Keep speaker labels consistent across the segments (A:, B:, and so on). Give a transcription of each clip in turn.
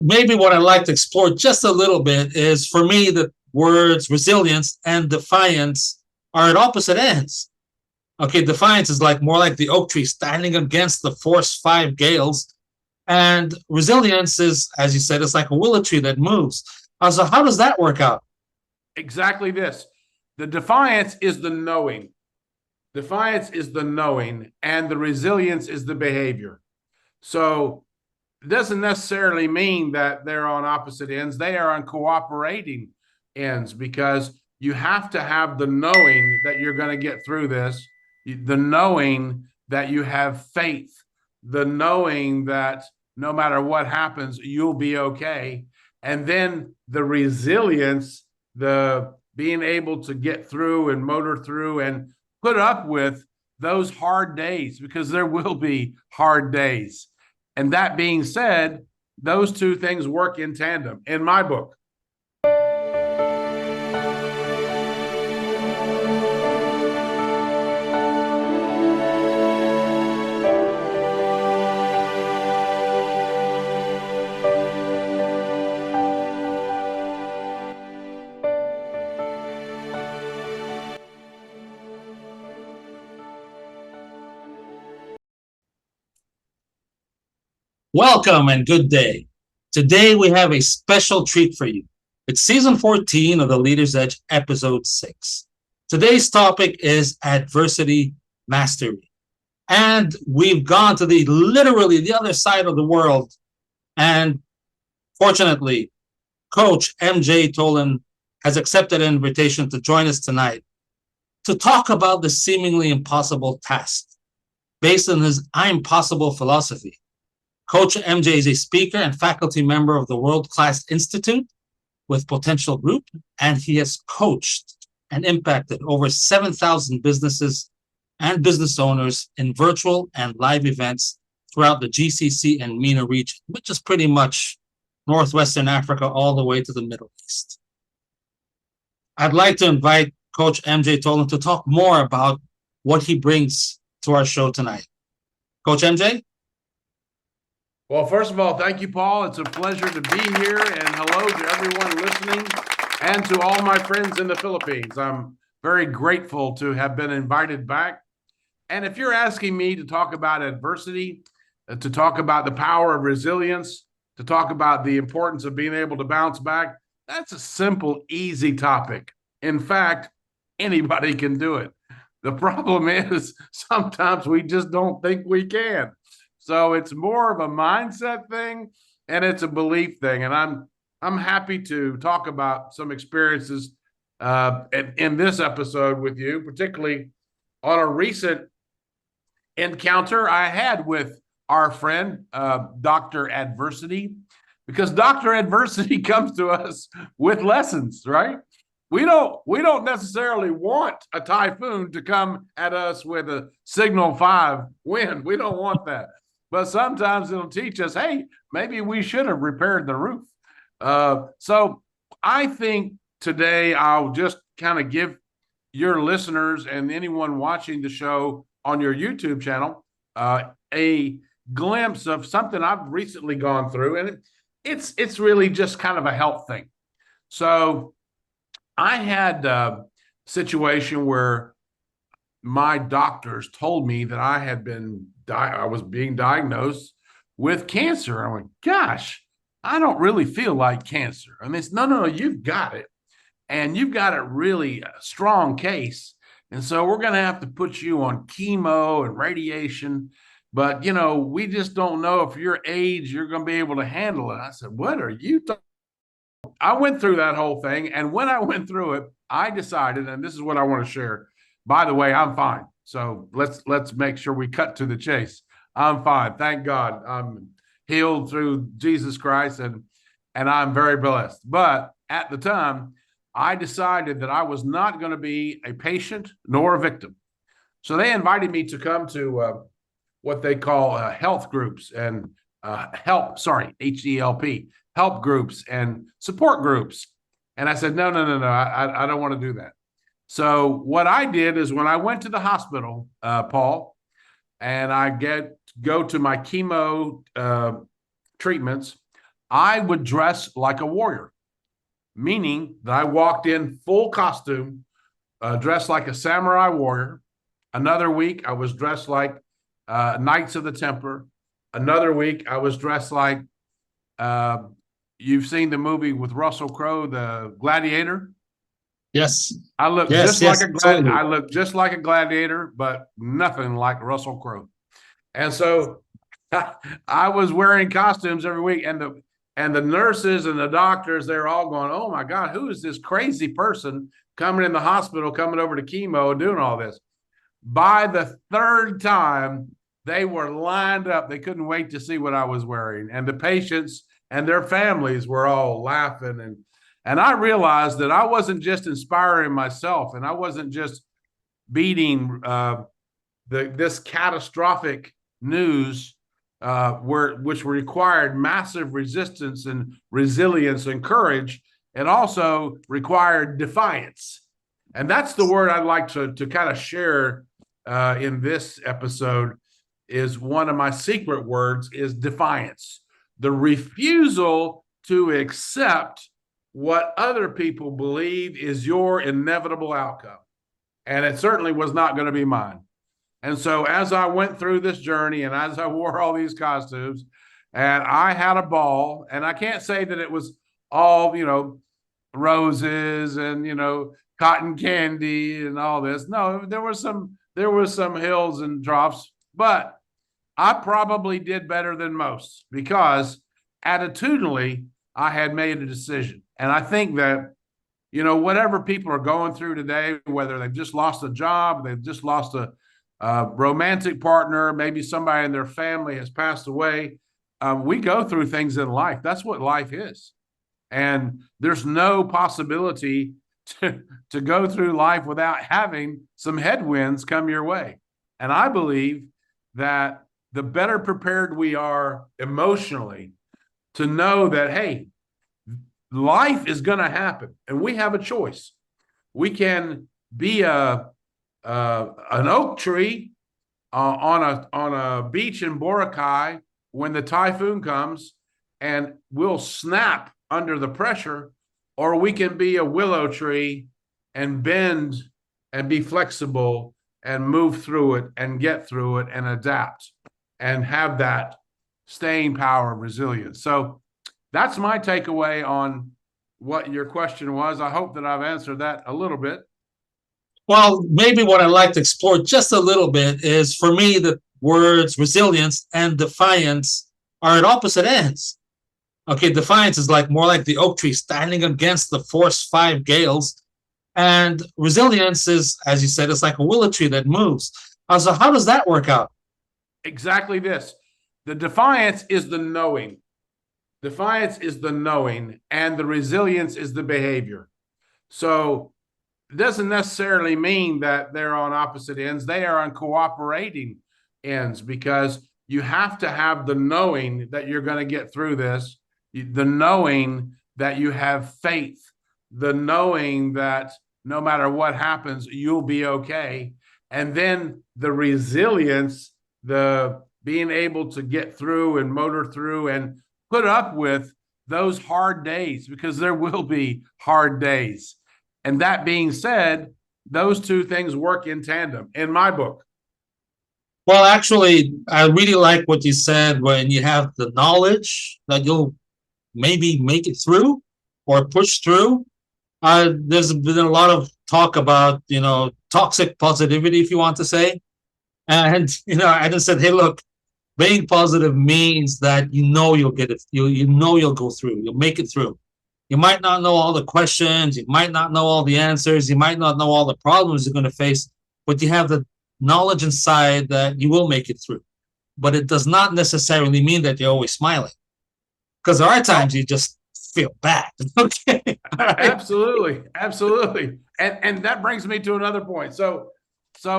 A: maybe what I'd like to explore just a little bit is, for me, the words resilience and defiance are at opposite ends. Okay, defiance is like more like the oak tree standing against the force five gales, and resilience is, as you said, it's like a willow tree that moves. So how does that work out?
B: Exactly this. The defiance is the knowing. Defiance is the knowing, and the resilience is the behavior. So it doesn't necessarily mean that they're on opposite ends. They are on cooperating ends, because you have to have the knowing that you're going to get through this, the knowing that you have faith, the knowing that no matter what happens, you'll be okay. And then the resilience, the being able to get through and motor through and put up with those hard days, because there will be hard days. And that being said, those two things work in tandem in my book.
A: Welcome and good day. Today we have a special treat for you. It's season 14 of the Leader's Edge, episode 6. Today's topic is adversity mastery. And we've gone to literally the other side of the world. And fortunately, Coach MJ Tolan has accepted an invitation to join us tonight to talk about the seemingly impossible task based on his I'm Possible philosophy. Coach MJ is a speaker and faculty member of the World Class Institute with Potential Group, and he has coached and impacted over 7,000 businesses and business owners in virtual and live events throughout the GCC and MENA region, which is pretty much Northwestern Africa all the way to the Middle East. I'd like to invite Coach MJ Tolan to talk more about what he brings to our show tonight. Coach MJ?
B: Well, first of all, thank you, Paul. It's a pleasure to be here, and hello to everyone listening and to all my friends in the Philippines. I'm very grateful to have been invited back. And if you're asking me to talk about adversity, to talk about the power of resilience, to talk about the importance of being able to bounce back, that's a simple, easy topic. In fact, anybody can do it. The problem is sometimes we just don't think we can. So it's more of a mindset thing, and it's a belief thing. And I'm happy to talk about some experiences in this episode with you, particularly on a recent encounter I had with our friend, Dr. Adversity, because Dr. Adversity comes to us with lessons, right? We don't necessarily want a typhoon to come at us with a signal 5 wind. We don't want that. But sometimes it'll teach us, hey, maybe we should have repaired the roof. So I think today I'll just kind of give your listeners and anyone watching the show on your YouTube channel a glimpse of something I've recently gone through. And it's really just kind of a health thing. So I had a situation where my doctors told me that I was being diagnosed with cancer. I went, gosh, I don't really feel like cancer. I mean, it's no, you've got it. And you've got a really strong case. And so we're going to have to put you on chemo and radiation. But, we just don't know if your age, you're going to be able to handle it. I said, what are you talking? I went through that whole thing. And when I went through it, I decided, and this is what I want to share. By the way, I'm fine. So let's make sure we cut to the chase. I'm fine. Thank God. I'm healed through Jesus Christ, and I'm very blessed. But at the time, I decided that I was not going to be a patient nor a victim. So they invited me to come to what they call health groups and HELP, help groups and support groups. And I said, no, I don't want to do that. So what I did is when I went to the hospital, Paul, and I go to my chemo treatments, I would dress like a warrior, meaning that I walked in full costume, dressed like a samurai warrior. Another week, I was dressed like Knights of the Templar. Another week, I was dressed like you've seen the movie with Russell Crowe, The Gladiator.
A: Yes.
B: I look
A: Yes.
B: just like
A: Yes. Absolutely.
B: I look just like a gladiator, but nothing like Russell Crowe. And so I was wearing costumes every week, and the nurses and the doctors, they're all going, "Oh my God, who is this crazy person coming in the hospital, coming over to chemo and doing all this?" By the third time, they were lined up. They couldn't wait to see what I was wearing, and the patients and their families were all laughing, and I realized that I wasn't just inspiring myself, and I wasn't just beating this catastrophic news, which required massive resistance and resilience and courage, and also required defiance. And that's the word I'd like to kind of share in this episode. Is one of my secret words is defiance, the refusal to accept what other people believe is your inevitable outcome. And it certainly was not going to be mine. And so as I went through this journey and as I wore all these costumes, and I had a ball, and I can't say that it was all, roses and, cotton candy and all this. No, there was some hills and troughs, but I probably did better than most because attitudinally I had made a decision. And I think that, whatever people are going through today, whether they've just lost a job, they've just lost a romantic partner, maybe somebody in their family has passed away, we go through things in life. That's what life is. And there's no possibility to go through life without having some headwinds come your way. And I believe that the better prepared we are emotionally to know that, hey, life is going to happen and we have a choice. We can be an oak tree on a beach in Boracay when the typhoon comes, and we'll snap under the pressure, or we can be a willow tree and bend and be flexible and move through it and get through it and adapt and have that staying power and resilience. So that's my takeaway on what your question was. I hope that I've answered that a little bit.
A: Well, maybe what I'd like to explore just a little bit is, for me, the words resilience and defiance are at opposite ends. Okay, defiance is more like the oak tree standing against the force 5 gales. And resilience is, as you said, it's like a willow tree that moves. So how does that work out?
B: Exactly this. The defiance is the knowing. Defiance is the knowing, and the resilience is the behavior. So it doesn't necessarily mean that they're on opposite ends. They are on cooperating ends, because you have to have the knowing that you're going to get through this, the knowing that you have faith, the knowing that no matter what happens, you'll be okay. And then the resilience, the being able to get through and motor through and put up with those hard days, because there will be hard days. And that being said, those two things work in tandem in my book.
A: Well, actually, I really like what you said, when you have the knowledge that you'll maybe make it through or push through. There's been a lot of talk about, toxic positivity, if you want to say. And, I just said, hey, look, being positive means that you'll get it. You'll go through. You'll make it through. You might not know all the questions. You might not know all the answers. You might not know all the problems you're going to face, but you have the knowledge inside that you will make it through. But it does not necessarily mean that you're always smiling, because there are times you just feel bad. Okay.
B: Right. Absolutely. And that brings me to another point. So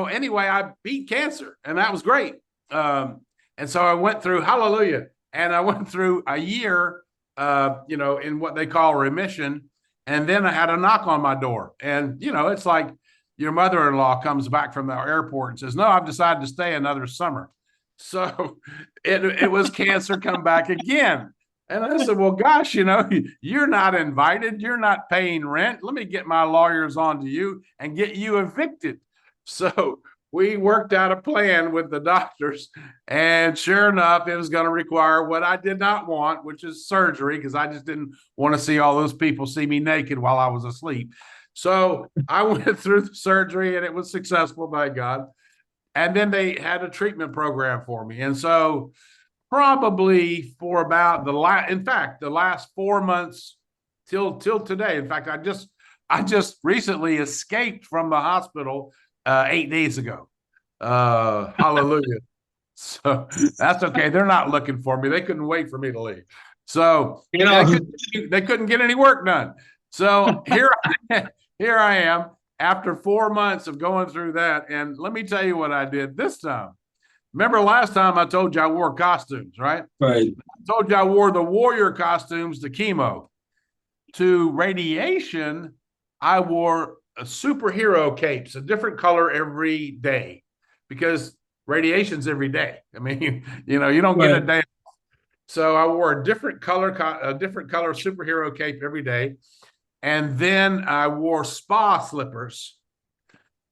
B: anyway, I beat cancer, and that was great. And so I went through, hallelujah, and I went through a year, in what they call remission. And then I had a knock on my door, and, it's like your mother-in-law comes back from the airport and says, no, I've decided to stay another summer. So it was cancer come back again. And I said, well, gosh, you're not invited. You're not paying rent. Let me get my lawyers onto you and get you evicted. So we worked out a plan with the doctors. And sure enough, it was going to require what I did not want, which is surgery, because I just didn't want to see all those people see me naked while I was asleep. So I went through the surgery and it was successful, by God. And then they had a treatment program for me. And so probably for about the last 4 months till today. In fact, I just recently escaped from the hospital 8 days ago. Hallelujah. So that's okay. They're not looking for me. They couldn't wait for me to leave. So they couldn't get any work done. So here I am after 4 months of going through that. And let me tell you what I did this time. Remember last time I told you I wore costumes, right?
A: Right.
B: I told you I wore the warrior costumes to chemo. To radiation, I wore a superhero capes, a different color every day, because radiation's every day. I mean, you don't get a day. So I wore a different color superhero cape every day. And then I wore spa slippers.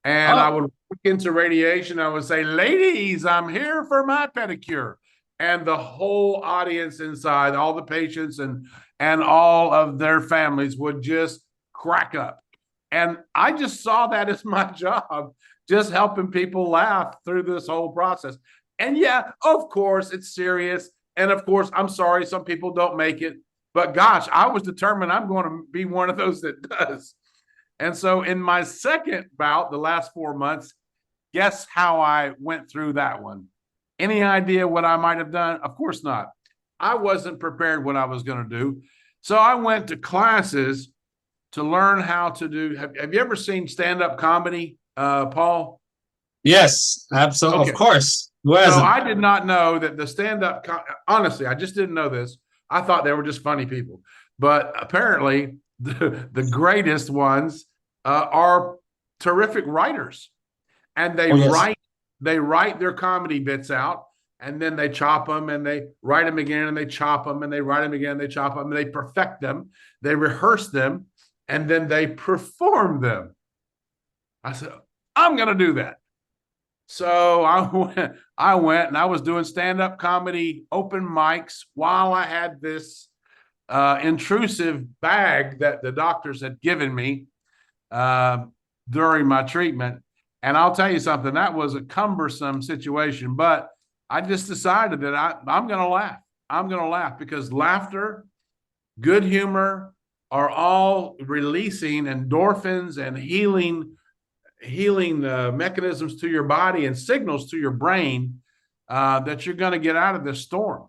B: And I would walk into radiation. I would say, ladies, I'm here for my pedicure. And the whole audience inside, all the patients and all of their families would just crack up. And I just saw that as my job, just helping people laugh through this whole process. And yeah, of course, it's serious. And of course, I'm sorry, some people don't make it. But gosh, I was determined I'm going to be one of those that does. And so in my second bout, the last 4 months, guess how I went through that one? Any idea what I might have done? Of course not. I wasn't prepared what I was going to do. So I went to classes to learn how to do. Have you ever seen stand-up comedy, Paul?
A: Yes, absolutely. Okay. Of course.
B: So I did not know that the stand-up, honestly, I just didn't know this. I thought they were just funny people. But apparently the greatest ones are terrific writers, and they write their comedy bits out, and then they chop them and they write them again, and they chop them and they write them again, and they chop them and they perfect them, they rehearse them, and then they perform them. I said, I'm going to do that. So I went and I was doing stand-up comedy open mics while I had this intrusive bag that the doctors had given me during my treatment. And I'll tell you something, that was a cumbersome situation, but I just decided that I'm going to laugh. I'm going to laugh, because laughter, good humor are all releasing endorphins and healing mechanisms to your body and signals to your brain that you're going to get out of this storm.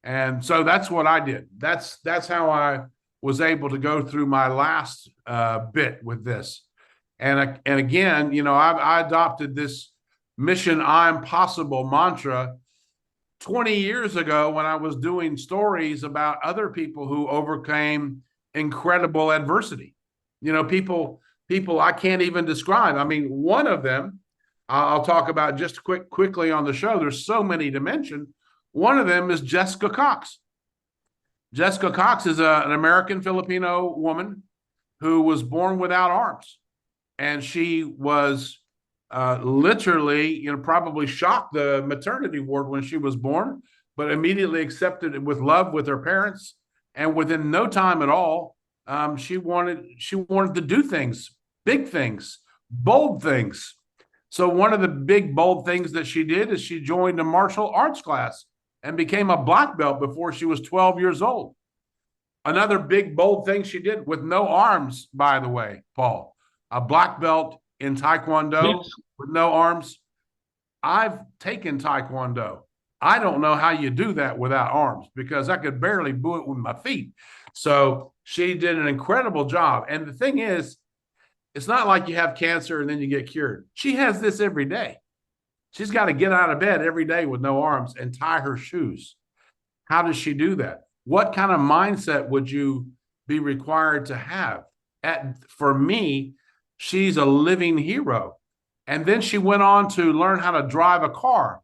B: And so that's what I did. That's how I was able to go through my last bit with this. And again, I adopted this Mission I'm Possible mantra 20 years ago when I was doing stories about other people who overcame incredible adversity. People I can't even describe. I mean, one of them I'll talk about just quickly on the show. There's so many to mention. One of them is Jessica Cox. Jessica Cox is an American Filipino woman who was born without arms. And she was literally, probably shocked the maternity ward when she was born, but immediately accepted it with love with her parents. And within no time at all, she wanted to do things, big things, bold things. So one of the big, bold things that she did is she joined a martial arts class and became a black belt before she was 12 years old. Another big, bold thing she did, with no arms, by the way, Paul, a black belt in Taekwondo with no arms. I've taken Taekwondo. I don't know how you do that without arms, because I could barely do it with my feet. So she did an incredible job. And the thing is, it's not like you have cancer and then you get cured. She has this every day. She's got to get out of bed every day with no arms and tie her shoes. How does she do that? What kind of mindset would you be required to have? For me, she's a living hero. And then she went on to learn how to drive a car.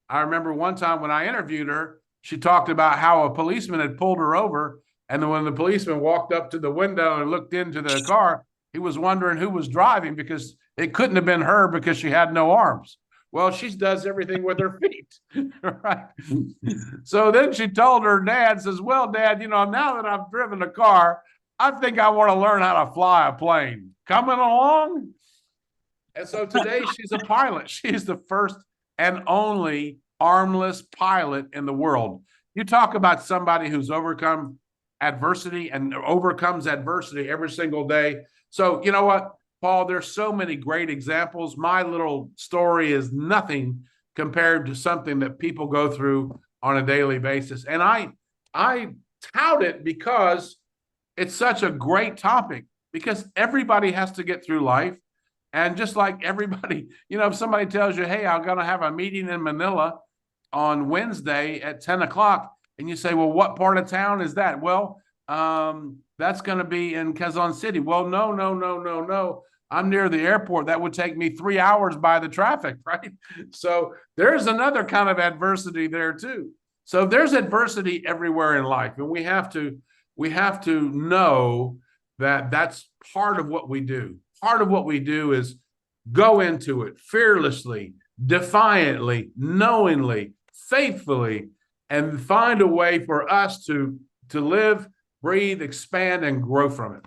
B: I remember one time when I interviewed her, she talked about how a policeman had pulled her over. And then when the policeman walked up to the window and looked into the car, he was wondering who was driving because it couldn't have been her because she had no arms. Well, she does everything with her feet, right? So then she told her dad, says, well, Dad, you know, now that I've driven a car, I think I want to learn how to fly a plane. Coming along? And so today she's a pilot. She's the first and only armless pilot in the world. You talk about somebody who's overcome adversity and overcomes adversity every single day. So you know what, Paul, there's so many great examples. My little story is nothing compared to something that people go through on a daily basis. And I tout it because it's such a great topic, because everybody has to get through life. And just like everybody, you know, if somebody tells you, hey, I'm going to have a meeting in Manila on Wednesday at 10 o'clock, and you say, well, what part of town is that? Well, that's going to be in Quezon City. Well, no. I'm near the airport. That would take me 3 hours by the traffic, right? So there's another kind of adversity there too. So there's adversity everywhere in life, and we have to know that that's part of what we do. Part of what we do is go into it fearlessly, defiantly, knowingly, faithfully, and find a way for us to live, breathe, expand, and grow from it.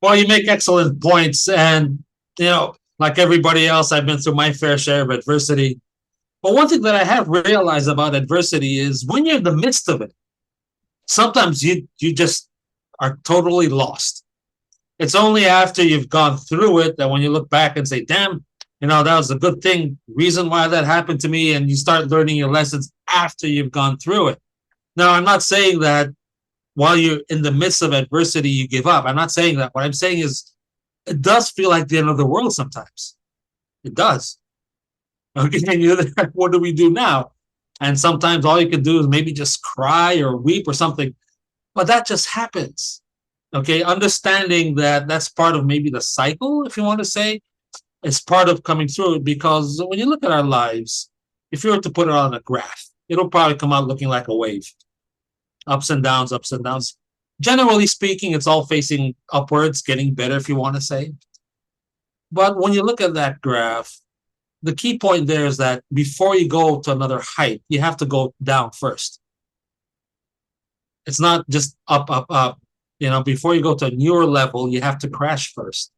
A: Well, you make excellent points. And, you know, like everybody else, I've been through my fair share of adversity. But one thing that I have realized about adversity is when you're in the midst of it, sometimes you just are totally lost. It's only after you've gone through it that when you look back and say, damn, you know, that was a good thing, reason why that happened to me, and you start learning your lessons after you've gone through it. Now, I'm not saying that while you're in the midst of adversity, you give up. I'm not saying that. What I'm saying is it does feel like the end of the world sometimes. It does. Okay, and you're there, what do we do now? And sometimes all you can do is maybe just cry or weep or something. But that just happens. Okay, understanding that that's part of maybe the cycle, if you want to say, it's part of coming through it. Because when you look at our lives, if you were to put it on a graph, it'll probably come out looking like a wave. Ups and downs, ups and downs. Generally speaking, it's all facing upwards, getting better, if you want to say. But when you look at that graph, the key point there is that before you go to another height, you have to go down first. It's not just up, up, up. You know, before you go to a newer level, you have to crash first.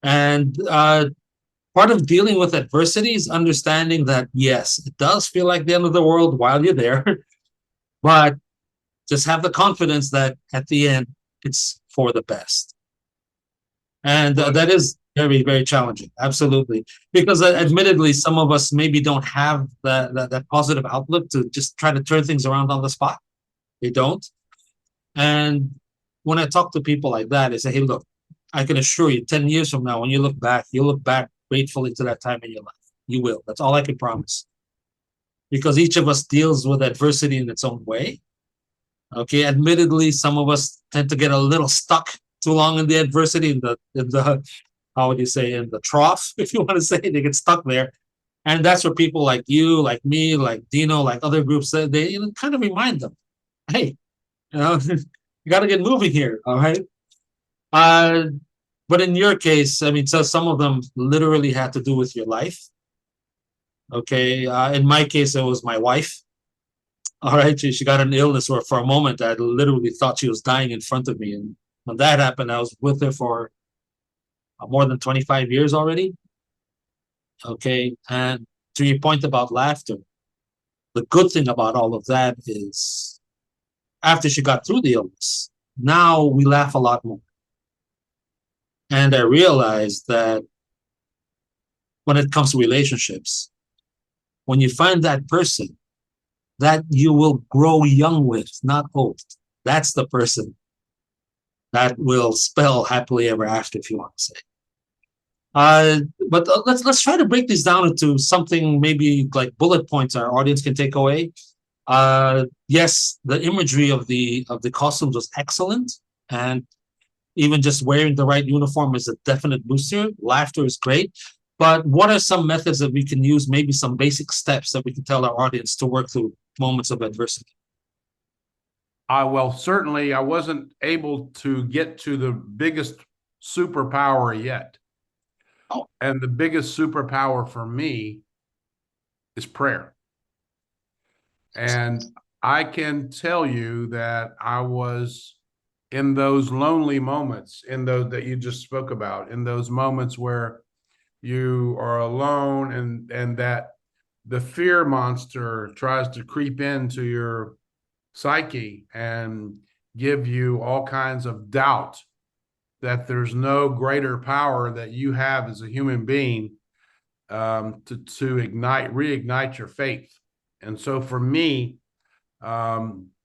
A: And part of dealing with adversity is understanding that, yes, it does feel like the end of the world while you're there, but just have the confidence that at the end, it's for the best. And that is very, very challenging. Absolutely. Because admittedly, some of us maybe don't have that positive outlook to just try to turn things around on the spot. They don't. And when I talk to people like that, I say, hey, look, I can assure you 10 years from now, when you look back, you'll look back gratefully to that time in your life. You will. That's all I can promise. Because each of us deals with adversity in its own way. Okay, admittedly, some of us tend to get a little stuck too long in the adversity, in the how would you say, in the trough, if you want to say, they get stuck there. And that's where people like you, like me, like Dino, like other groups, they kind of remind them, hey, you know, you got to get moving here, all right? But in your case, I mean, so some of them literally had to do with your life. Okay, in my case, it was my wife. All right, she got an illness where for a moment I literally thought she was dying in front of me. And when that happened, I was with her for more than 25 years already. Okay, and to your point about laughter, the good thing about all of that is after she got through the illness, now we laugh a lot more. And I realized that when it comes to relationships, when you find that person that you will grow young with, not old, that's the person that will spell happily ever after, if you want to say. But let's try to break this down into something maybe like bullet points our audience can take away. Yes, the imagery of the costumes was excellent, and even just wearing the right uniform is a definite booster. Laughter is great, but what are some methods that we can use? Maybe some basic steps that we can tell our audience to work through moments of adversity?
B: Well, certainly I wasn't able to get to the biggest superpower yet.
A: Oh,
B: And the biggest superpower for me is prayer. And I can tell you that I was in those lonely moments, in those that you just spoke about, in those moments where you are alone and that the fear monster tries to creep into your psyche and give you all kinds of doubt that there's no greater power that you have as a human being, to reignite your faith. And so for me,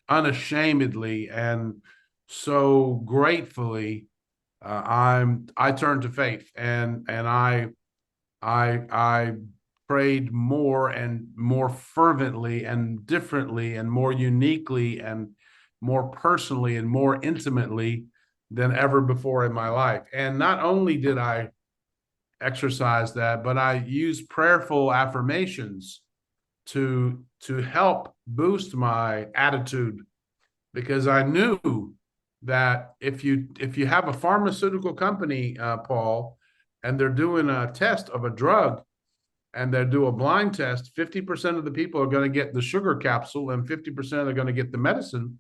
B: unashamedly and so gratefully, I turned to faith, and I prayed more and more fervently and differently and more uniquely and more personally and more intimately than ever before in my life. And not only did I exercise that, but I used prayerful affirmations to help boost my attitude, because I knew that if you have a pharmaceutical company, Paul, and they're doing a test of a drug, and they do a blind test, 50% of the people are going to get the sugar capsule and 50% are going to get the medicine.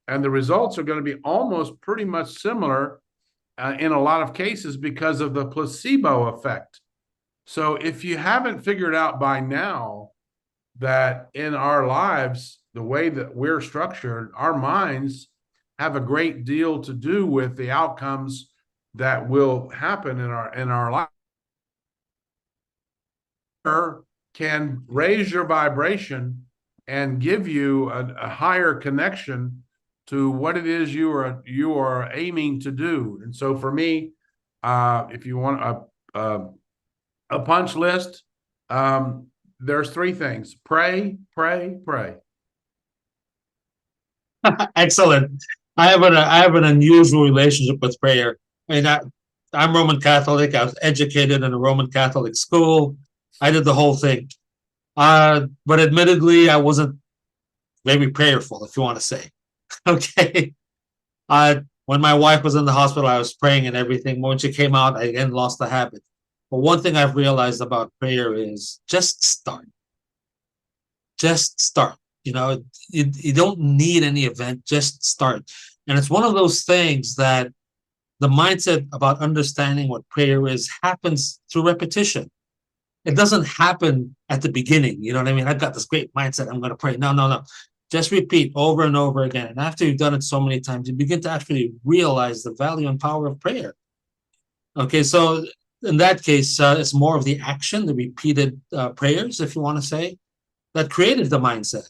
B: And the results are going to be almost pretty much similar, in a lot of cases, because of the placebo effect. So if you haven't figured out by now that in our lives, the way that we're structured, our minds have a great deal to do with the outcomes that will happen in our life, can raise your vibration and give you a higher connection to what it is you are aiming to do. And so for me, if you want a punch list, there's three things: pray, pray, pray.
A: excellent. I have an unusual relationship with prayer. I mean, I'm Roman Catholic. I was educated in a Roman Catholic school. I did the whole thing. But admittedly, I wasn't very prayerful, if you want to say. Okay. When my wife was in the hospital, I was praying and everything. When she came out, I again lost the habit. But one thing I've realized about prayer is just start. Just start. You don't need any event, just start. And it's one of those things that the mindset about understanding what prayer is happens through repetition. It doesn't happen at the beginning. You know what I mean? I've got this great mindset. I'm going to pray. No, no, no. Just repeat over and over again. And after you've done it so many times, you begin to actually realize the value and power of prayer. Okay, so in that case, it's more of the action, the repeated prayers, if you want to say, that created the mindset.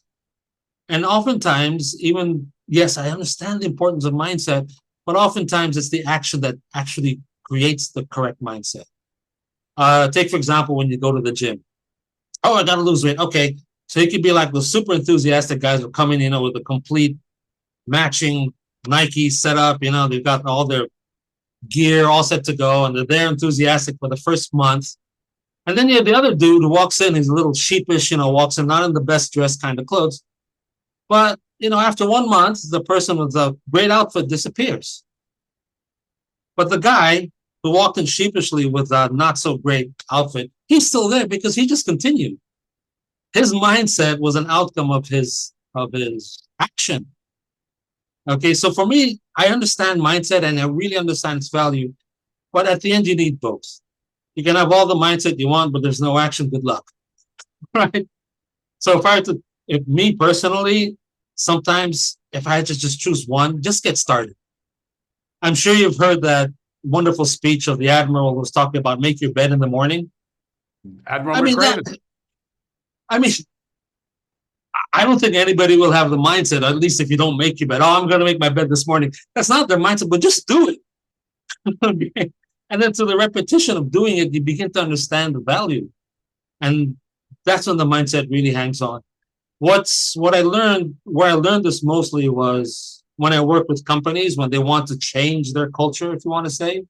A: And oftentimes, even, yes, I understand the importance of mindset, but oftentimes it's the action that actually creates the correct mindset. Take, for example, when you go to the gym. Oh, I got to lose weight. Okay. So you could be like the super enthusiastic guys who come in, with a complete matching Nike setup. They've got all their gear all set to go, and they're enthusiastic for the first month. And then you have the other dude who walks in, he's a little sheepish, walks in not in the best dressed kind of clothes. But, after 1 month, the person with the great outfit disappears. But the guy who walked in sheepishly with a not so great outfit, he's still there because he just continued. His mindset was an outcome of his action. Okay, so for me, I understand mindset and I really understand its value. But at the end, you need both. You can have all the mindset you want, but there's no action. Good luck. Right? So if me personally, sometimes if I had to just choose one, just get started. I'm sure you've heard that wonderful speech of the admiral who was talking about make your bed in the morning.
B: Admiral
A: I mean
B: McRaven.
A: I mean, I don't think anybody will have the mindset, at least if you don't make your bed. Oh, I'm going to make my bed this morning. That's not their mindset, but just do it. Okay? And then through the repetition of doing it, you begin to understand the value. And that's when the mindset really hangs on. What I learned, where I learned this mostly was when I work with companies, when they want to change their culture, if you want to say.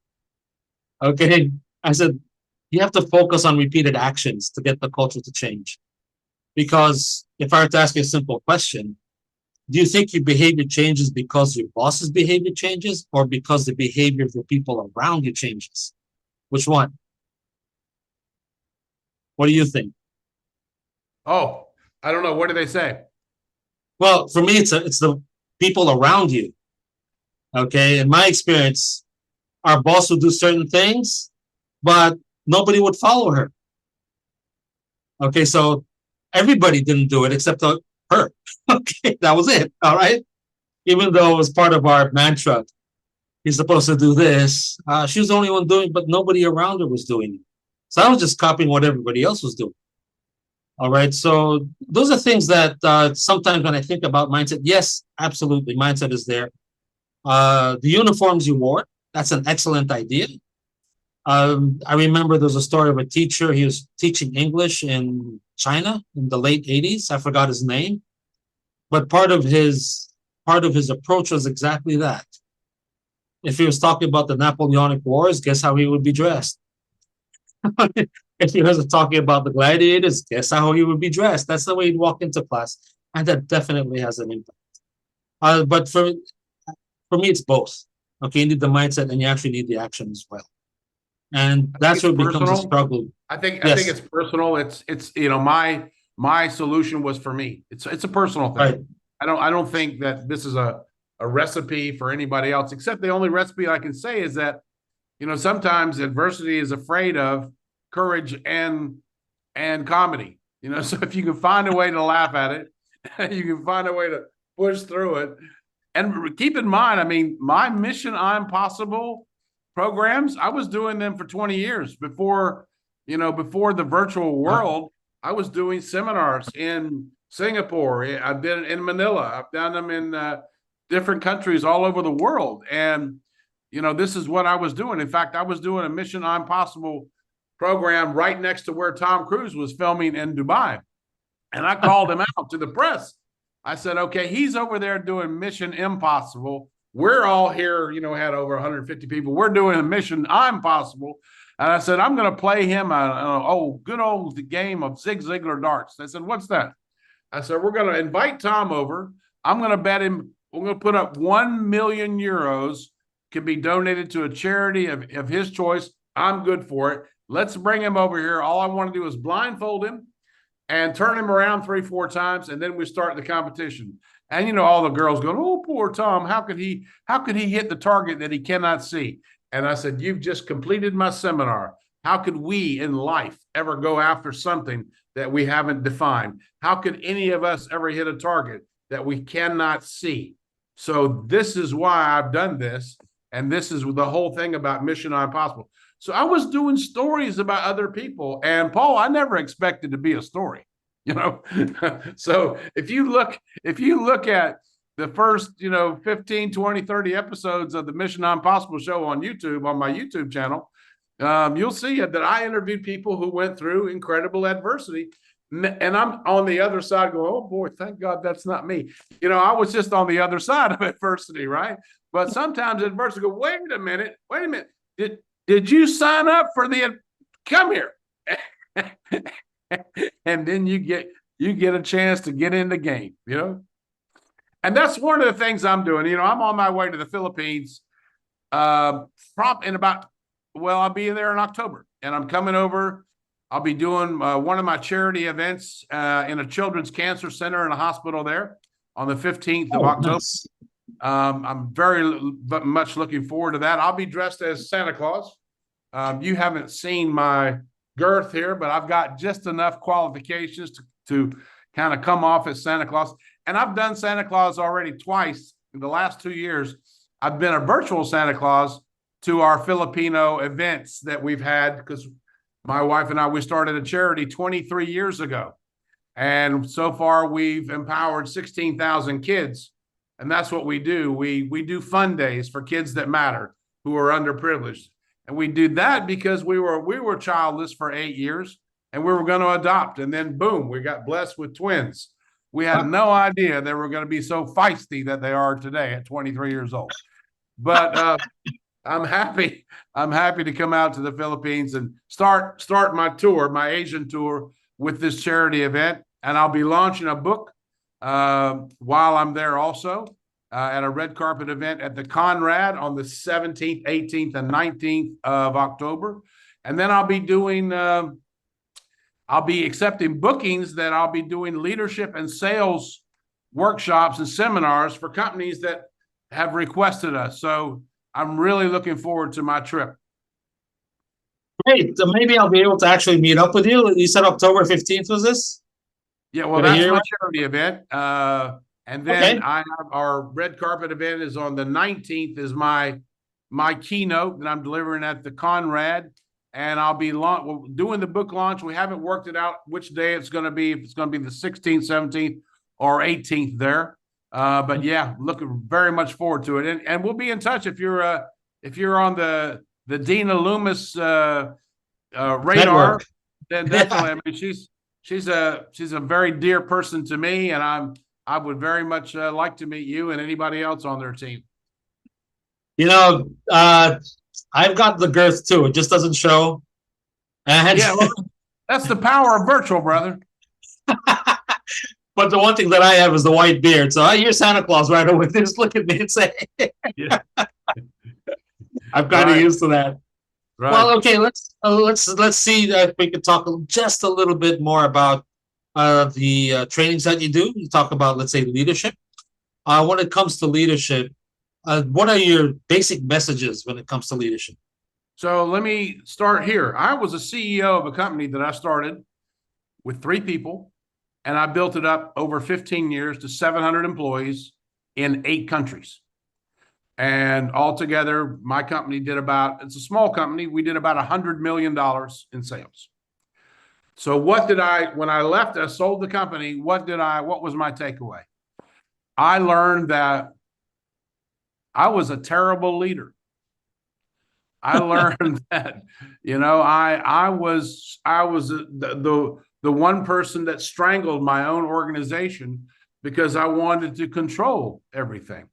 A: Okay. I said, you have to focus on repeated actions to get the culture to change. Because if I were to ask you a simple question, do you think your behavior changes because your boss's behavior changes or because the behavior of the people around you changes? Which one? What do you think?
B: Oh, I don't know. What do they say?
A: Well, for me, it's the people around you. Okay. In my experience, our boss would do certain things, but nobody would follow her. Okay. So everybody didn't do it except her. Okay. That was it. All right. Even though it was part of our mantra, he's supposed to do this. She was the only one doing it, but nobody around her was doing it. So I was just copying what everybody else was doing. All right. So those are things that sometimes when I think about mindset, yes, absolutely. Mindset is there. The uniforms you wore, that's an excellent idea. I remember there was a story of a teacher. He was teaching English in China in the late 80s. I forgot his name, but part of his approach was exactly that. If he was talking about the Napoleonic Wars, guess how he would be dressed? If he was talking about the gladiators, guess how he would be dressed? That's the way he'd walk into class, and that definitely has an impact. But for me, it's both. Okay, you need the mindset, and you actually need the action as well, and
B: I think
A: that's
B: it's
A: where it becomes a
B: personal.
A: struggle.
B: I think
A: Yes,
B: it's personal. It's my solution was for me. It's a personal thing.
A: right.
B: I don't think that this is a recipe for anybody else, except the only recipe I can say is that, sometimes adversity is afraid of courage and comedy. So if you can find a way to laugh at it, you can find a way to push through it. And keep in mind, I mean, my Mission Impossible programs, I was doing them for 20 years before the virtual world. I was doing seminars in Singapore. I've been in Manila. I've done them in different countries all over the world. And, this is what I was doing. In fact, I was doing a Mission Impossible program right next to where Tom Cruise was filming in Dubai. And I called him out to the press. I said, okay, he's over there doing Mission Impossible. We're all here, had over 150 people. We're doing a Mission Impossible. And I said, I'm going to play him a good old game of Zig Ziglar darts. They said, what's that? I said, we're going to invite Tom over. I'm going to bet him, we're going to put up 1 million euros, can be donated to a charity of his choice. I'm good for it. Let's bring him over here. All I want to do is blindfold him and turn him around 3-4 times, and then we start the competition. And all the girls going, "Oh, poor Tom! How could he hit the target that he cannot see?" And I said, "You've just completed my seminar. How could we in life ever go after something that we haven't defined? How could any of us ever hit a target that we cannot see?" So this is why I've done this, and this is the whole thing about Mission Impossible. So I was doing stories about other people. And Paul, I never expected to be a story, So if you look at the first, 15, 20, 30 episodes of the Mission Impossible show on YouTube, on my YouTube channel, you'll see that I interviewed people who went through incredible adversity. And I'm on the other side going, oh boy, thank God that's not me. I was just on the other side of adversity, right? But sometimes adversity go, wait a minute. Did you sign up for come here? And then you get a chance to get in the game, And that's one of the things I'm doing. I'm on my way to the Philippines I'll be there in October, and I'm coming over. I'll be doing one of my charity events in a children's cancer center in a hospital there on the 15th of October.
A: Nice.
B: I'm very much looking forward to that. I'll be dressed as Santa Claus. You haven't seen my girth here, but I've got just enough qualifications to kind of come off as Santa Claus. And I've done Santa Claus already twice in the last 2 years. I've been a virtual Santa Claus to our Filipino events that we've had, because my wife and I, we started a charity 23 years ago. And so far, we've empowered 16,000 kids. And that's what we do. We do fun days for kids that matter, who are underprivileged. And we did that because we were childless for 8 years, and we were going to adopt. And then boom, we got blessed with twins. We had no idea they were going to be so feisty that they are today at 23 years old. But I'm happy to come out to the Philippines and start my tour, my Asian tour, with this charity event. and I'll be launching a book while I'm there also at a red carpet event at the Conrad on the 17th, 18th, and 19th of October. And then I'll be doing, I'll be accepting bookings that I'll be doing leadership and sales workshops and seminars for companies that have requested us. So I'm really looking forward to my trip.
A: Great. So maybe I'll be able to actually meet up with you. You said October 15th was this?
B: Yeah, well,
A: Did I
B: that's
A: hear
B: my
A: right?
B: charity event. And then
A: Okay.
B: I have our red carpet event is on the 19th is my keynote that I'm delivering at the Conrad. And I'll be doing the book launch. We haven't worked it out which day it's going to be, if it's going to be the 16th, 17th, or 18th there. But yeah, looking very much forward to it. And we'll be in touch if you're on the Dina Loomis radar,
A: Network.
B: then
A: Yeah.
B: definitely. I mean, she's a very dear person to me, and I would very much like to meet you and anybody else on their team.
A: You know, I've got the girth too. It just doesn't show. And
B: Yeah, well, that's the power of virtual, brother.
A: but the one thing that I have is the white beard. So I hear Santa Claus right away. Just look at me and say,
B: Yeah.
A: I've got
B: Right.
A: used to that.
B: Right.
A: Well, okay, let's see if we can talk just a little bit more about the trainings that you do. You talk about, let's say, leadership. When it comes to leadership, what are your basic messages when it comes to leadership?
B: So let me start here. I was a CEO of a company that I started with 3 people, and I built it up over 15 years to 700 employees in 8 countries. And altogether, my company did it's a small company, we did about $100 million in sales. So when I left, I sold the company, what was my takeaway? I learned that I was a terrible leader. I learned that, I was the one person that strangled my own organization because I wanted to control everything.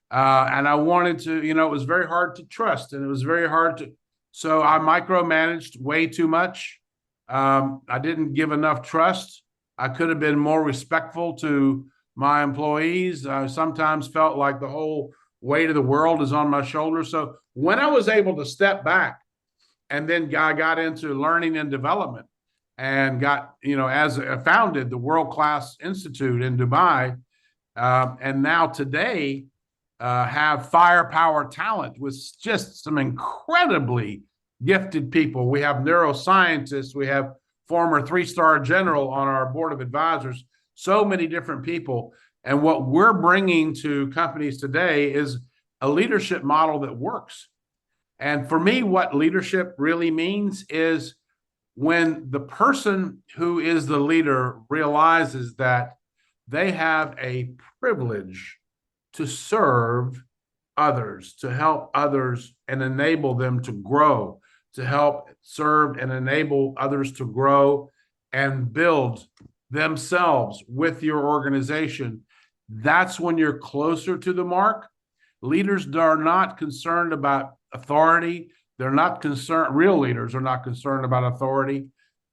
B: And I wanted to, it was very hard to trust, and it was very hard so I micromanaged way too much. I didn't give enough trust. I could have been more respectful to my employees. I sometimes felt like the whole weight of the world is on my shoulders. So when I was able to step back, and then I got into learning and development and as I founded the World Class Institute in Dubai, and now today, have firepower talent with just some incredibly gifted people. We have neuroscientists, we have former 3-star general on our board of advisors, so many different people. And what we're bringing to companies today is a leadership model that works. And for me, what leadership really means is when the person who is the leader realizes that they have a privilege to serve others, to help others and enable them to grow, to help serve and enable others to grow and build themselves with your organization. That's when you're closer to the mark. Leaders are not concerned about authority. They're not concerned. Real leaders are not concerned about authority.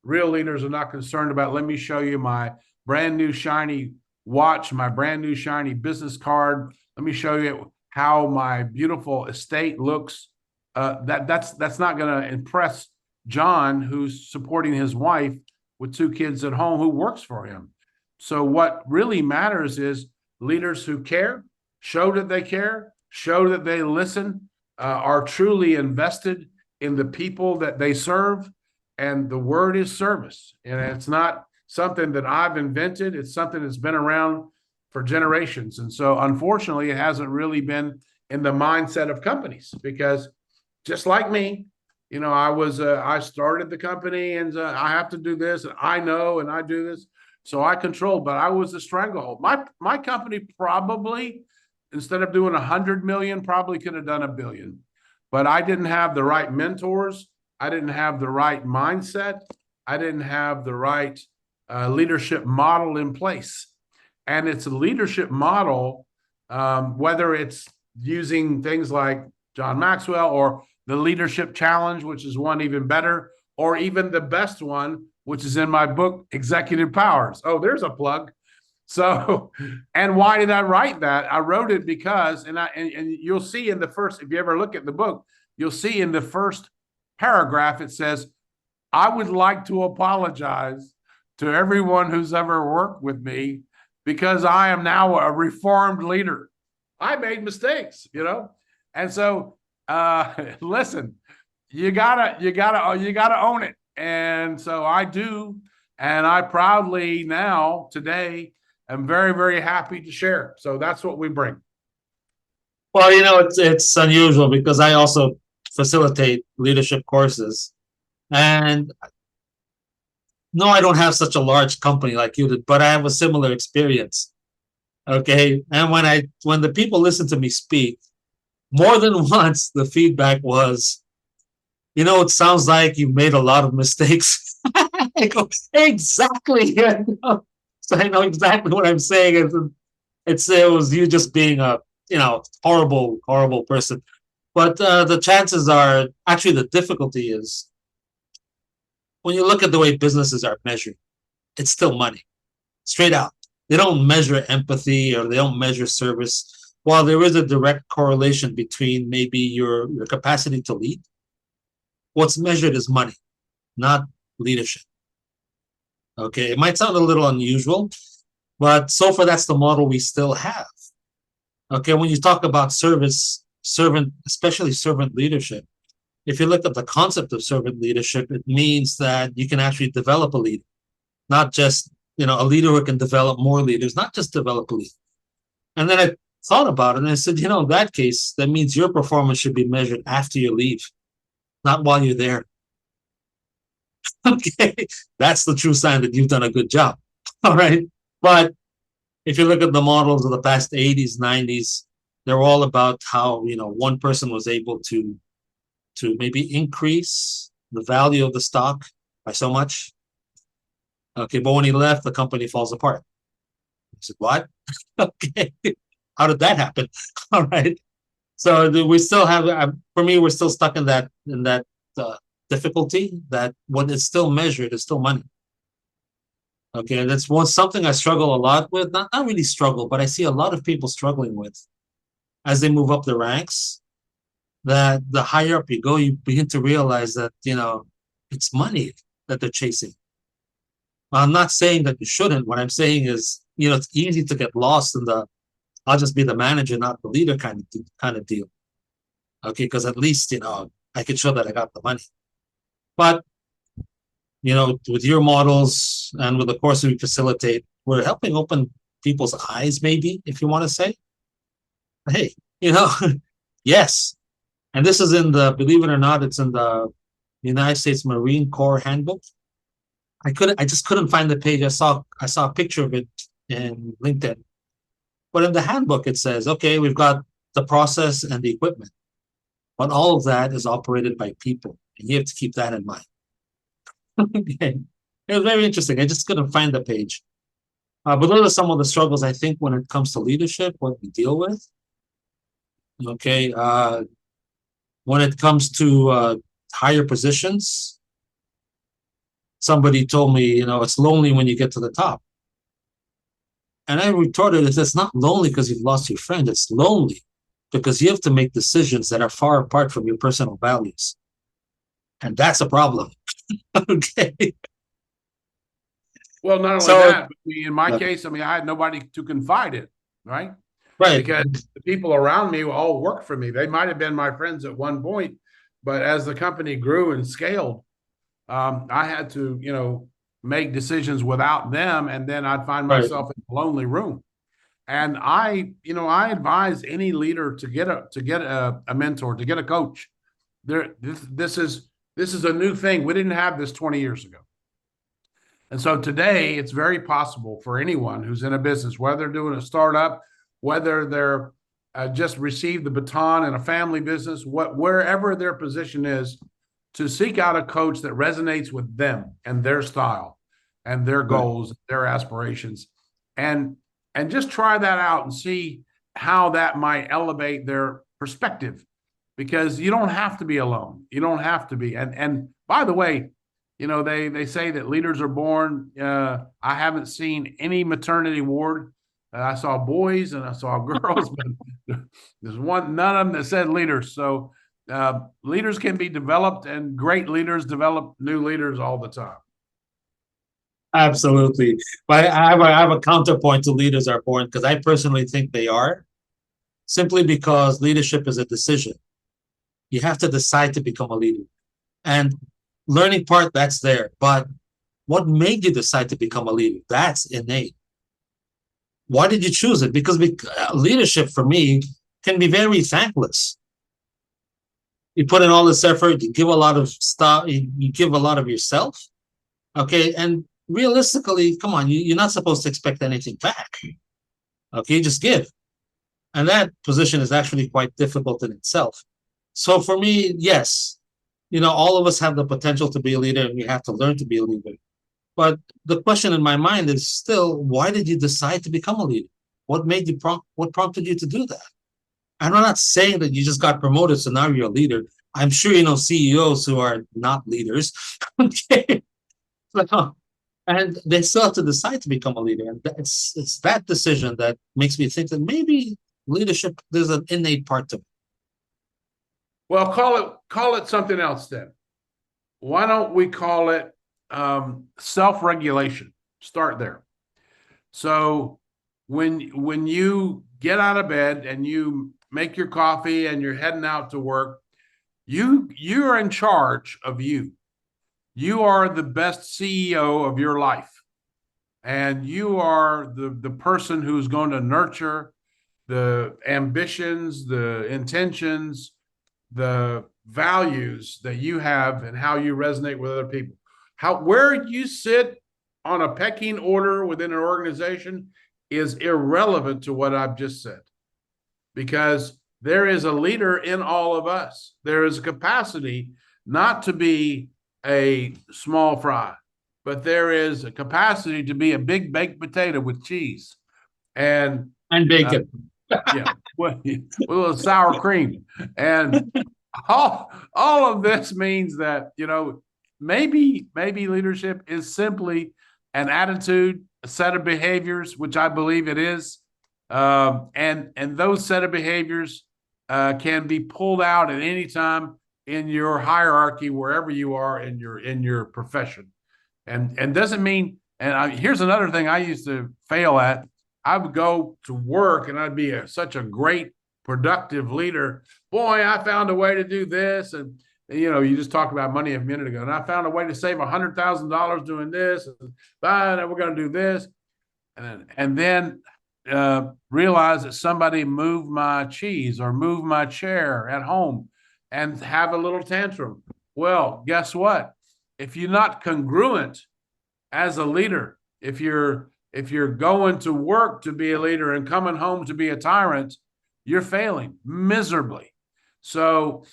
B: Real leaders are not concerned about, let me show you my brand new shiny watch, my brand new shiny business card. Let me show you how my beautiful estate looks. That's not going to impress John, who's supporting his wife with 2 kids at home, who works for him. So what really matters is leaders who care, show that they care, show that they listen, are truly invested in the people that they serve. And the word is service. And it's not something that I've invented. It's something that's been around for generations. And so unfortunately, it hasn't really been in the mindset of companies, because just like me, I started the company, and I have to do this, and I know, and I do this. So I controlled, but I was a stranglehold. My company probably, instead of doing 100 million, probably could have done 1 billion, but I didn't have the right mentors. I didn't have the right mindset. I didn't have the right leadership model in place. And it's a leadership model, whether it's using things like John Maxwell or the Leadership Challenge, which is one even better, or even the best one, which is in my book, Executive Powers. Oh, there's a plug. So, and why did I write that? I wrote it because, and you'll see in the first, if you ever look at the book, you'll see in the first paragraph, it says, I would like to apologize to everyone who's ever worked with me because I am now a reformed leader. I made mistakes, and so listen, you gotta own it, and so I do, and I proudly now today am very, very happy to share. So that's what we bring.
A: Well, it's unusual because I also facilitate leadership courses, and no, I don't have such a large company like you did, but I have a similar experience. Okay, and when the people listen to me speak, more than once the feedback was, it sounds like you made a lot of mistakes. I go, exactly. So I know exactly what I'm saying. It was you just being a horrible, horrible person. But the chances are, actually, the difficulty is when you look at the way businesses are measured, it's still money, straight out. They don't measure empathy or they don't measure service. While there is a direct correlation between maybe your capacity to lead, what's measured is money, not leadership. Okay, it might sound a little unusual, but so far that's the model we still have. Okay, when you talk about servant, especially servant leadership, if you look at the concept of servant leadership, it means that you can actually develop a leader, not just a leader who can develop more leaders, not just develop a leader. And then I thought about it and I said, in that case, that means your performance should be measured after you leave, not while you're there. Okay, that's the true sign that you've done a good job. All right, but if you look at the models of the past 80s, 90s, they're all about how one person was able to maybe increase the value of the stock by so much. Okay, but when he left, the company falls apart. I said, what? Okay, how did that happen? All right, so we still have, for me, we're still stuck in that difficulty that when it's still measured, it's still money. Okay, that's something I struggle a lot with. Not really struggle, but I see a lot of people struggling with as they move up the ranks. That the higher up you go, you begin to realize that it's money that they're chasing. I'm not saying that you shouldn't. What I'm saying is, it's easy to get lost in the I'll just be the manager, not the leader kind of deal. Okay, because at least I can show that I got the money. But with your models and with the course we facilitate, we're helping open people's eyes, maybe, if you want to say, hey, yes. And this is believe it or not, it's in the United States Marine Corps Handbook. I just couldn't find the page. I saw a picture of it in LinkedIn. But in the handbook, it says, okay, we've got the process and the equipment, but all of that is operated by people. And you have to keep that in mind. Okay. It was very interesting. I just couldn't find the page. But those are some of the struggles, I think, when it comes to leadership, what we deal with. Okay. When it comes to higher positions, somebody told me, it's lonely when you get to the top. And I retorted, it's not lonely because you've lost your friend. It's lonely because you have to make decisions that are far apart from your personal values. And that's a problem. Okay.
B: Well, not only that, but in my case, I had nobody to confide in, right?
A: Right.
B: Because the people around me all worked for me. They might have been my friends at one point, but as the company grew and scaled, I had to, make decisions without them, and then I'd find myself in a lonely room. And I advise any leader to get a mentor, to get a coach. This is a new thing. We didn't have this 20 years ago. And so today it's very possible for anyone who's in a business, whether they're doing a startup, whether they're just received the baton in a family business, wherever their position is, to seek out a coach that resonates with them and their style and their goals, their aspirations, and just try that out and see how that might elevate their perspective, because you don't have to be alone. You don't have to be. And by the way, they say that leaders are born. I haven't seen any maternity ward. I saw boys and I saw girls, but there's none of them that said leaders. So leaders can be developed, and great leaders develop new leaders all the time.
A: Absolutely. But I have a counterpoint to leaders are born, because I personally think they are, simply because leadership is a decision. You have to decide to become a leader. And learning part, that's there. But what made you decide to become a leader? That's innate. Why did you choose it? Because leadership for me can be very thankless. You put in all this effort, you give a lot of stuff, you give a lot of yourself. Okay. And realistically, come on, you're not supposed to expect anything back. Okay. Just give. And that position is actually quite difficult in itself. So for me, yes, all of us have the potential to be a leader, and we have to learn to be a leader. But the question in my mind is still, why did you decide to become a leader? What made you what prompted you to do that? And I'm not saying that you just got promoted, so now you're a leader. I'm sure you know CEOs who are not leaders. Okay. And they still have to decide to become a leader. And it's that decision that makes me think that maybe leadership, there's an innate part to it.
B: Well, call it something else then. Why don't we call it self-regulation? Start there. So when you get out of bed and you make your coffee and you're heading out to work, you're in charge of you. You are the best CEO of your life. And you are the person who's going to nurture the ambitions, the intentions, the values that you have, and how you resonate with other people. Where you sit on a pecking order within an organization is irrelevant to what I've just said, because there is a leader in all of us. There is a capacity not to be a small fry, but there is a capacity to be a big baked potato with cheese and
A: bacon.
B: with a little sour cream. And all of this means that, maybe leadership is simply an attitude, a set of behaviors, which I believe it is. And those set of behaviors can be pulled out at any time in your hierarchy, wherever you are in your profession. And doesn't mean, here's another thing I used to fail at. I would go to work and I'd be such a great, productive leader. Boy, I found a way to do this. And, you just talked about money a minute ago. And I found a way to save $100,000 doing this. And we're going to do this. And then realize that somebody moved my cheese or moved my chair at home and have a little tantrum. Well, guess what? If you're not congruent as a leader, if you're going to work to be a leader and coming home to be a tyrant, you're failing miserably. So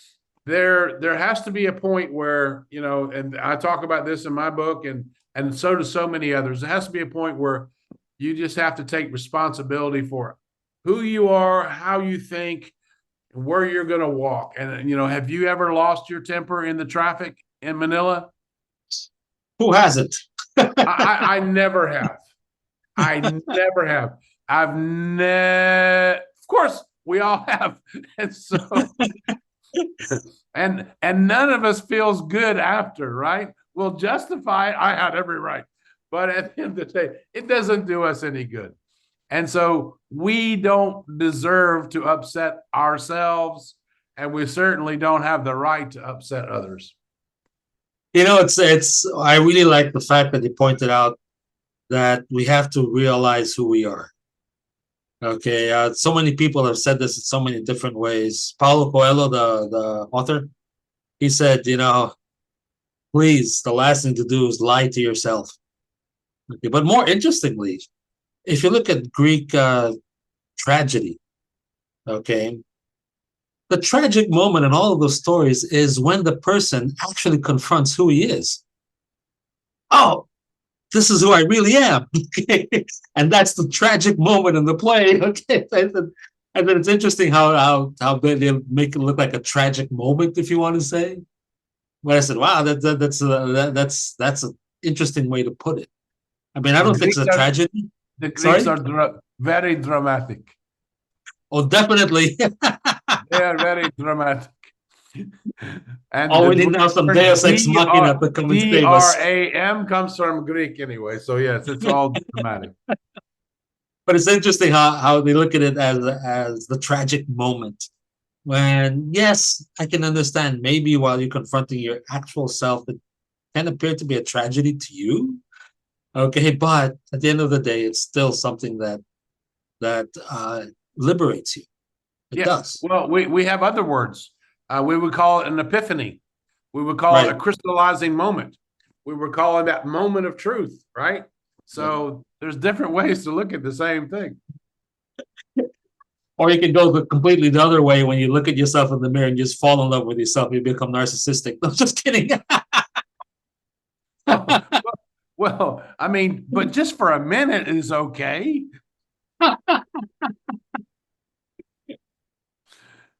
B: there has to be a point where, and I talk about this in my book, and so do so many others. There has to be a point where you just have to take responsibility for who you are, how you think, where you're going to walk. And, have you ever lost your temper in the traffic in Manila?
A: Who hasn't?
B: I never have. I never have. Of course, we all have. And so, and none of us feels good after, right? We'll justify it. I had every right. But at the end of the day, it doesn't do us any good. And so we don't deserve to upset ourselves, and we certainly don't have the right to upset others.
A: I really like the fact that you pointed out that we have to realize who we are. Okay, so many people have said this in so many different ways. Paulo Coelho, the author, he said, please, the last thing to do is lie to yourself. Okay, but more interestingly, if you look at Greek tragedy, okay, the tragic moment in all of those stories is when the person actually confronts who he is. Oh, this is who I really am. Okay? And that's the tragic moment in the play. Okay. And then it's interesting how they make it look like a tragic moment, if you want to say. But I said, wow, that's an interesting way to put it. I mean, I
B: The
A: don't think it's
B: Greeks
A: a
B: are
A: tragedy.
B: the Greeks
A: Sorry?
B: are very dramatic.
A: Oh, definitely.
B: They are very dramatic. And
A: All
B: the
A: we need now is some
B: word
A: Deus Ex Machina to come and save us.
B: DRAM comes from Greek anyway. So yes, it's all dramatic.
A: But it's interesting how they look at it as the tragic moment. When, yes, I can understand maybe while you're confronting your actual self, it can appear to be a tragedy to you. Okay, but at the end of the day, it's still something that liberates you. It
B: Yeah.
A: does.
B: Well, we have other words. We would call it an epiphany. We would call it a
A: Right.
B: crystallizing moment. We would call it that moment of truth, right? So there's different ways to look at the same thing.
A: Or you can go completely the other way when you look at yourself in the mirror and just fall in love with yourself. You become narcissistic. No, just kidding.
B: Well, I mean, but just for a minute is okay.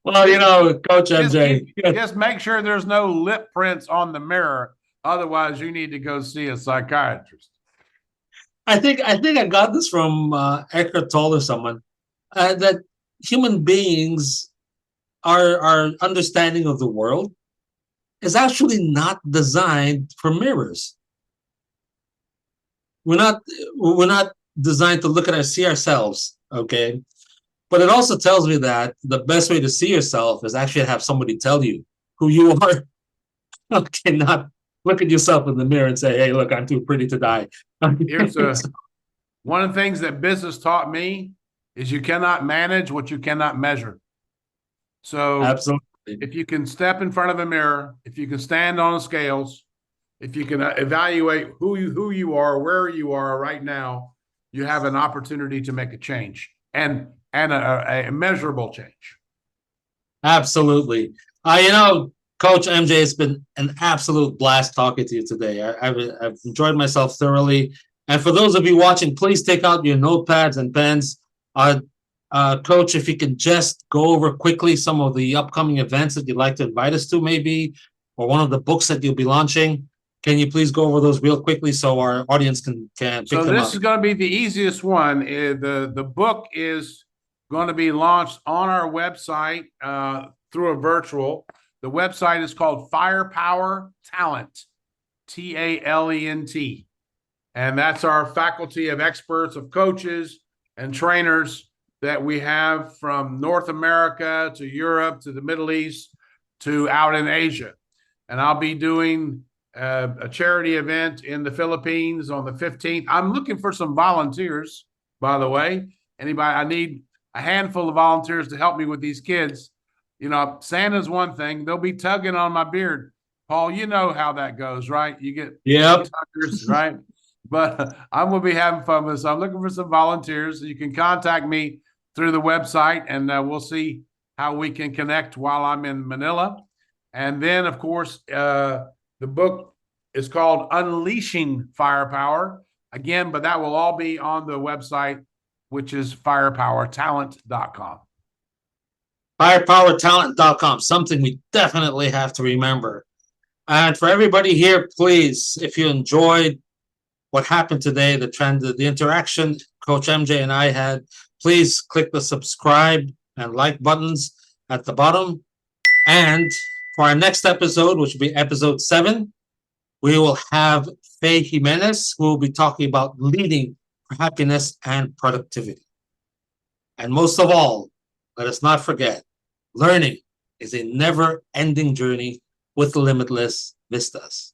A: Well,
B: Just
A: Coach
B: just
A: MJ.
B: keep just make sure there's no lip prints on the mirror. Otherwise, you need to go see a psychiatrist.
A: I think I got this from Eckhart Tolle or someone that human beings our understanding of the world is actually not designed for mirrors. We're not we're not designed to look at see ourselves. Okay, but it also tells me that the best way to see yourself is actually to have somebody tell you who you are. Okay, not look at yourself in the mirror and say, "Hey, look, I'm too pretty to die."
B: Here's one of the things that business taught me is you cannot manage what you cannot measure. So
A: Absolutely.
B: if you can step in front of a mirror, if you can stand on the scales, if you can evaluate who you are, where you are right now, you have an opportunity to make a change and a measurable change.
A: Absolutely. Coach MJ, it's been an absolute blast talking to you today. I've enjoyed myself thoroughly. And for those of you watching, please take out your notepads and pens. Coach, if you can just go over quickly some of the upcoming events that you'd like to invite us to, maybe, or one of the books that you'll be launching. Can you please go over those real quickly so our audience can pick
B: So
A: them
B: this
A: up?
B: is going to be the easiest one. The book is going to be launched on our website through a virtual. The website is called Firepower Talent, TALENT. And that's our faculty of experts, of coaches and trainers that we have from North America to Europe to the Middle East to out in Asia. And I'll be doing a charity event in the Philippines on the 15th. I'm looking for some volunteers, by the way. Anybody, I need a handful of volunteers to help me with these kids. Santa's one thing. They'll be tugging on my beard. Paul, you know how that goes, right? You get
A: Yep.
B: tuggers, right? But I'm going to be having fun with this. I'm looking for some volunteers. You can contact me through the website, and we'll see how we can connect while I'm in Manila. And then, of course, the book is called Unleashing Firepower. Again, but that will all be on the website, which is firepowertalent.com.
A: Firepowertalent.com, something we definitely have to remember. And for everybody here, please, if you enjoyed what happened today, the interaction Coach MJ and I had, please click the subscribe and like buttons at the bottom. And for our next episode, which will be episode 7, we will have Faye Jimenez, who will be talking about leading for happiness and productivity. And most of all, let us not forget, learning is a never-ending journey with limitless vistas.